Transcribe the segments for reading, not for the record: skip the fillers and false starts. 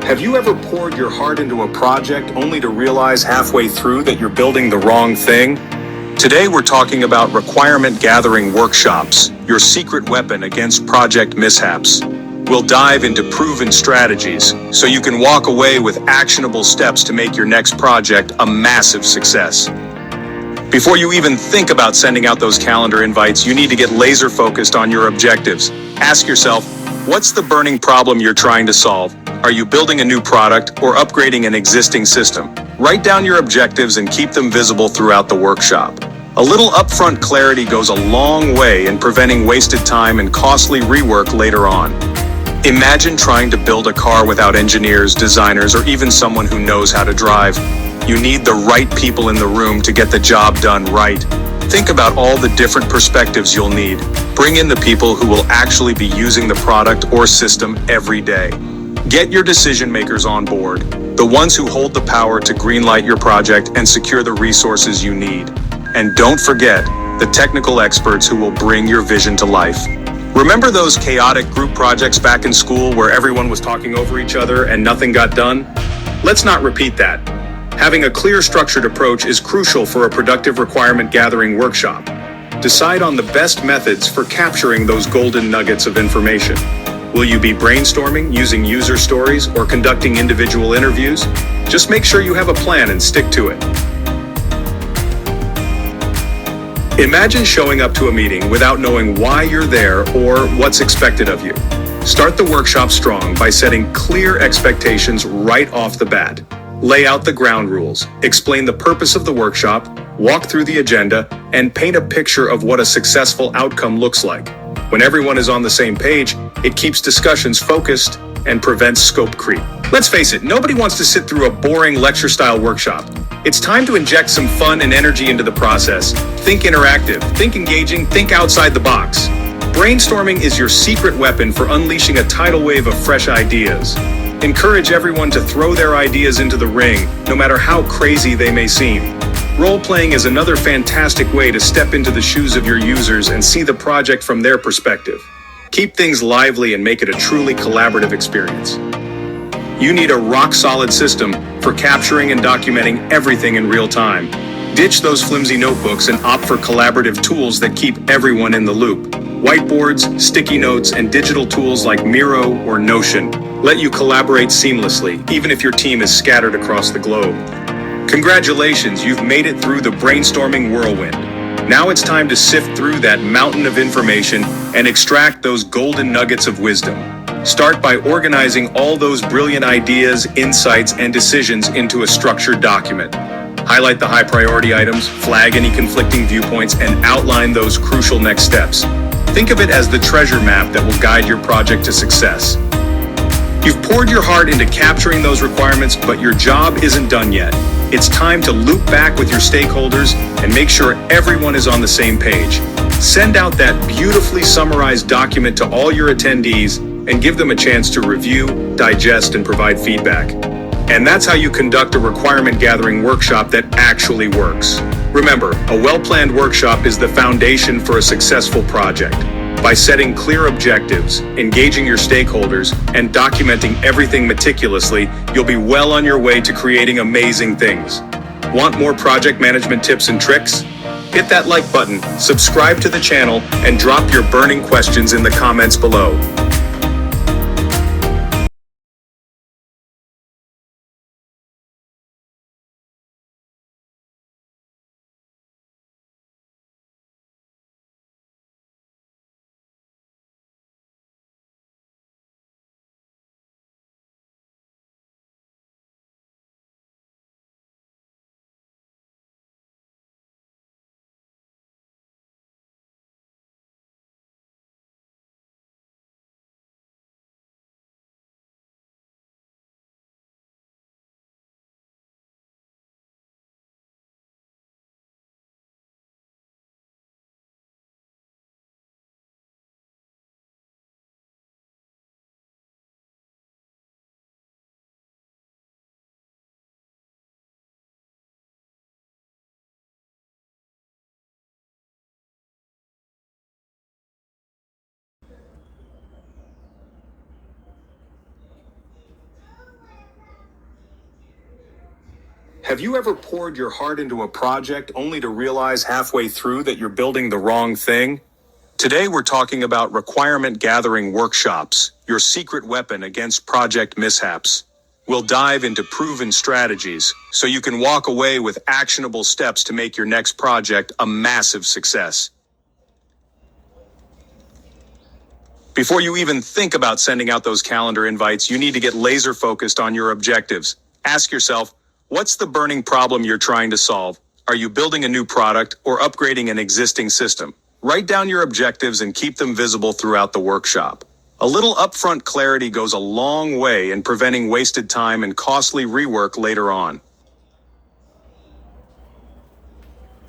Have you ever poured your heart into a project only to realize halfway through that you're building the wrong thing? Today we're talking about requirement gathering workshops, your secret weapon against project mishaps. We'll dive into proven strategies so you can walk away with actionable steps to make your next project a massive success. Before you even think about sending out those calendar invites, you need to get laser focused on your objectives. Ask yourself, what's the burning problem you're trying to solve? Are you building a new product or upgrading an existing system? Write down your objectives and keep them visible throughout the workshop. A little upfront clarity goes a long way in preventing wasted time and costly rework later on. Imagine trying to build a car without engineers, designers, or even someone who knows how to drive. You need the right people in the room to get the job done right. Think about all the different perspectives you'll need. Bring in the people who will actually be using the product or system every day. Get your decision makers on board, the ones who hold the power to greenlight your project and secure the resources you need. And don't forget the technical experts who will bring your vision to life. Remember those chaotic group projects back in school where everyone was talking over each other and nothing got done? Let's not repeat that. Having a clear, structured approach is crucial for a productive requirement gathering workshop. Decide on the best methods for capturing those golden nuggets of information. Will you be brainstorming, using user stories, or conducting individual interviews? Just make sure you have a plan and stick to it. Imagine showing up to a meeting without knowing why you're there or what's expected of you. Start the workshop strong by setting clear expectations right off the bat. Lay out the ground rules, explain the purpose of the workshop, walk through the agenda, and paint a picture of what a successful outcome looks like. When everyone is on the same page, it keeps discussions focused and prevents scope creep. Let's face it, nobody wants to sit through a boring lecture-style workshop. It's time to inject some fun and energy into the process. Think interactive, think engaging, think outside the box. Brainstorming is your secret weapon for unleashing a tidal wave of fresh ideas. Encourage everyone to throw their ideas into the ring, no matter how crazy they may seem. Role-playing is another fantastic way to step into the shoes of your users and see the project from their perspective. Keep things lively and make it a truly collaborative experience. You need a rock-solid system for capturing and documenting everything in real time. Ditch those flimsy notebooks and opt for collaborative tools that keep everyone in the loop. Whiteboards, sticky notes, and digital tools like Miro or Notion let you collaborate seamlessly, even if your team is scattered across the globe. Congratulations, you've made it through the brainstorming whirlwind. Now it's time to sift through that mountain of information and extract those golden nuggets of wisdom. Start by organizing all those brilliant ideas, insights, and decisions into a structured document. Highlight the high priority items, flag any conflicting viewpoints, and outline those crucial next steps. Think of it as the treasure map that will guide your project to success. You've poured your heart into capturing those requirements, but your job isn't done yet. It's time to loop back with your stakeholders and make sure everyone is on the same page. Send out that beautifully summarized document to all your attendees and give them a chance to review, digest, and provide feedback. And that's how you conduct a requirement gathering workshop that actually works. Remember, a well-planned workshop is the foundation for a successful project. By setting clear objectives, engaging your stakeholders, and documenting everything meticulously, you'll be well on your way to creating amazing things. Want more project management tips and tricks? Hit that like button, subscribe to the channel, and drop your burning questions in the comments below. Have you ever poured your heart into a project only to realize halfway through that you're building the wrong thing? Today we're talking about requirement gathering workshops, your secret weapon against project mishaps. We'll dive into proven strategies so you can walk away with actionable steps to make your next project a massive success. Before you even think about sending out those calendar invites, you need to get laser focused on your objectives. Ask yourself, what's the burning problem you're trying to solve? Are you building a new product or upgrading an existing system? Write down your objectives and keep them visible throughout the workshop. A little upfront clarity goes a long way in preventing wasted time and costly rework later on.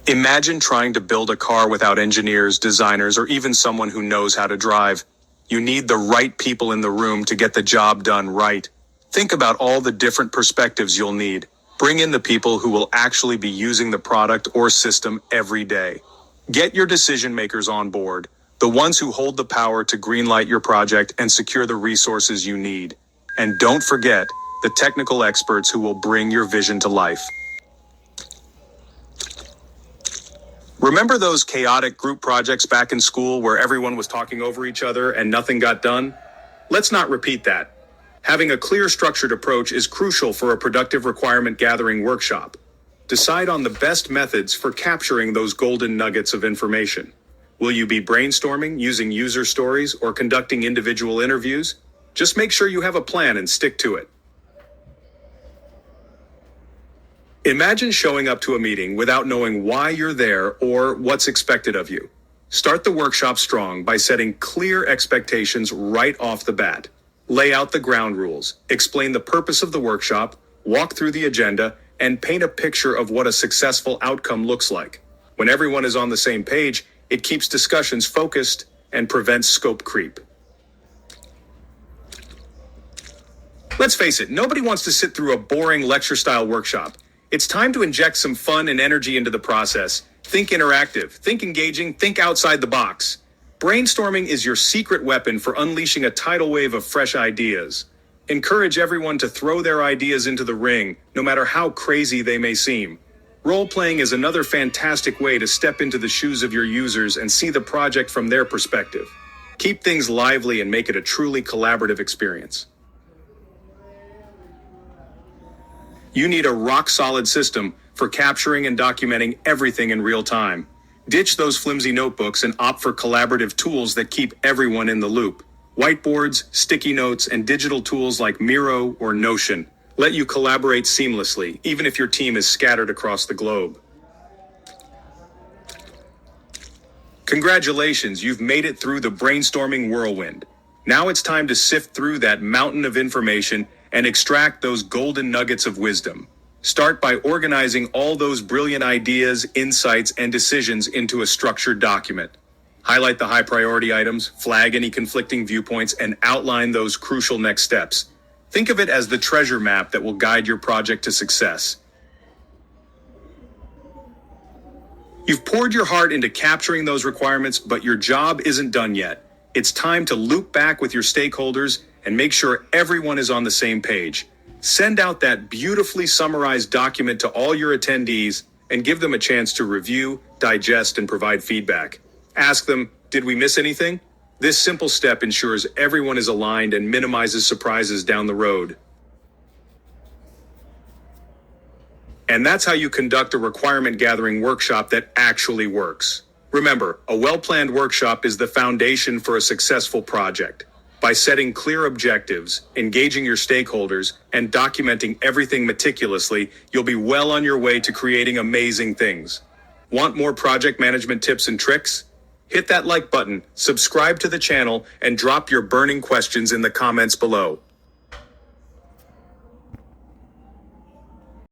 Imagine trying to build a car without engineers, designers, or even someone who knows how to drive. You need the right people in the room to get the job done right. Think about all the different perspectives you'll need. Bring in the people who will actually be using the product or system every day. Get your decision makers on board, the ones who hold the power to greenlight your project and secure the resources you need. And don't forget the technical experts who will bring your vision to life. Remember those chaotic group projects back in school where everyone was talking over each other and nothing got done? Let's not repeat that. Having a clear, structured approach is crucial for a productive requirement gathering workshop. Decide on the best methods for capturing those golden nuggets of information. Will you be brainstorming, using user stories, or conducting individual interviews? Just make sure you have a plan and stick to it. Imagine showing up to a meeting without knowing why you're there or what's expected of you. Start the workshop strong by setting clear expectations right off the bat. Lay out the ground rules, explain the purpose of the workshop, walk through the agenda, and paint a picture of what a successful outcome looks like. When everyone is on the same page, it keeps discussions focused and prevents scope creep. Let's face it, nobody wants to sit through a boring lecture-style workshop. It's time to inject some fun and energy into the process. Think interactive, think engaging, think outside the box. Brainstorming is your secret weapon for unleashing a tidal wave of fresh ideas. Encourage everyone to throw their ideas into the ring, no matter how crazy they may seem. Role-playing is another fantastic way to step into the shoes of your users and see the project from their perspective. Keep things lively and make it a truly collaborative experience. You need a rock-solid system for capturing and documenting everything in real time. Ditch those flimsy notebooks and opt for collaborative tools that keep everyone in the loop. Whiteboards, sticky notes, and digital tools like Miro or Notion let you collaborate seamlessly, even if your team is scattered across the globe. Congratulations, you've made it through the brainstorming whirlwind. Now it's time to sift through that mountain of information and extract those golden nuggets of wisdom. Start by organizing all those brilliant ideas, insights, and decisions into a structured document. Highlight the high priority items, flag any conflicting viewpoints, and outline those crucial next steps. Think of it as the treasure map that will guide your project to success. You've poured your heart into capturing those requirements, but your job isn't done yet. It's time to loop back with your stakeholders and make sure everyone is on the same page. Send out that beautifully summarized document to all your attendees and give them a chance to review, digest, and provide feedback. Ask them, did we miss anything? This simple step ensures everyone is aligned and minimizes surprises down the road. And that's how you conduct a requirement gathering workshop that actually works. Remember, a well-planned workshop is the foundation for a successful project. By setting clear objectives, engaging your stakeholders, and documenting everything meticulously, you'll be well on your way to creating amazing things. Want more project management tips and tricks? Hit that like button, subscribe to the channel, and drop your burning questions in the comments below.